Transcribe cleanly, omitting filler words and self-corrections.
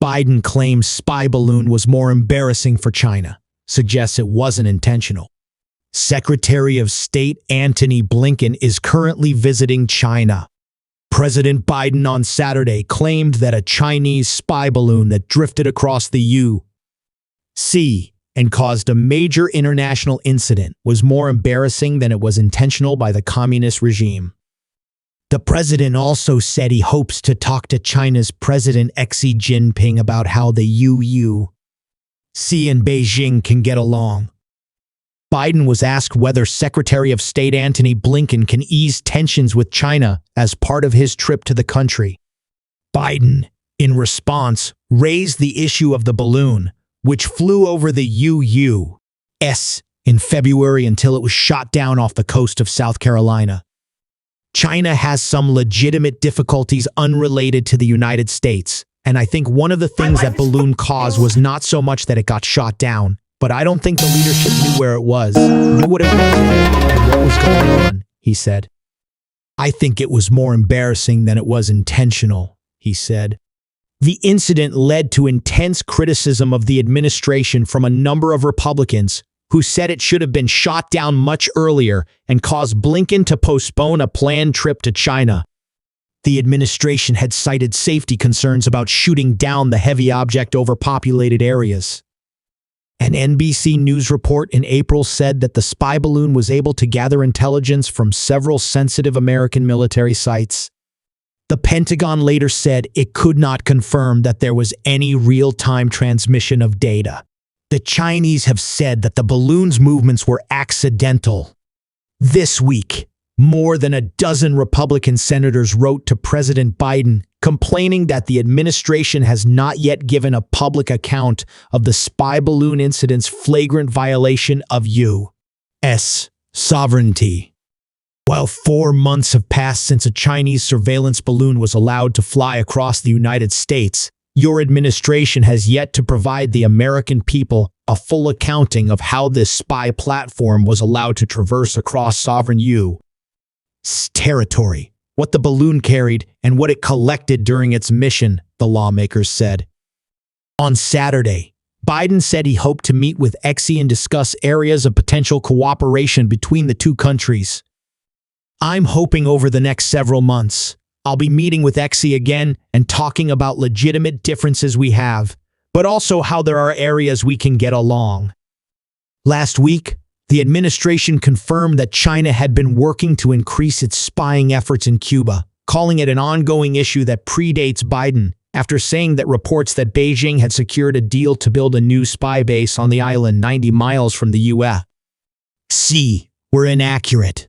Biden claims spy balloon was more embarrassing for China, suggests it wasn't intentional. Secretary of State Antony Blinken is currently visiting China. President Biden on Saturday claimed that a Chinese spy balloon that drifted across the U.S. and caused a major international incident was more embarrassing than it was intentional by the communist regime. The president also said he hopes to talk to China's President Xi Jinping about how the U.S. and Beijing can get along. Biden was asked whether Secretary of State Antony Blinken can ease tensions with China as part of his trip to the country. Biden, in response, raised the issue of the balloon, which flew over the U.S. in February until it was shot down off the coast of South Carolina. China has some legitimate difficulties unrelated to the United States, and I think one of the things that balloon caused was not so much that it got shot down, but I don't think the leadership knew where it was, knew what it was, and what was going on, he said. I think it was more embarrassing than it was intentional, he said. The incident led to intense criticism of the administration from a number of Republicans who said it should have been shot down much earlier and caused Blinken to postpone a planned trip to China. The administration had cited safety concerns about shooting down the heavy object over populated areas. An NBC News report in April said that the spy balloon was able to gather intelligence from several sensitive American military sites. The Pentagon later said it could not confirm that there was any real-time transmission of data. The Chinese have said that the balloon's movements were accidental. This week, more than a dozen Republican senators wrote to President Biden complaining that the administration has not yet given a public account of the spy balloon incident's flagrant violation of U.S. sovereignty. While 4 months have passed since a Chinese surveillance balloon was allowed to fly across the United States, your administration has yet to provide the American people a full accounting of how this spy platform was allowed to traverse across sovereign U.S. territory, what the balloon carried, and what it collected during its mission, the lawmakers said. On Saturday, Biden said he hoped to meet with Xi and discuss areas of potential cooperation between the two countries. I'm hoping over the next several months, I'll be meeting with Xi again and talking about legitimate differences we have, but also how there are areas we can get along. Last week, the administration confirmed that China had been working to increase its spying efforts in Cuba, calling it an ongoing issue that predates Biden, after saying that reports that Beijing had secured a deal to build a new spy base on the island 90 miles from the U.S. were inaccurate.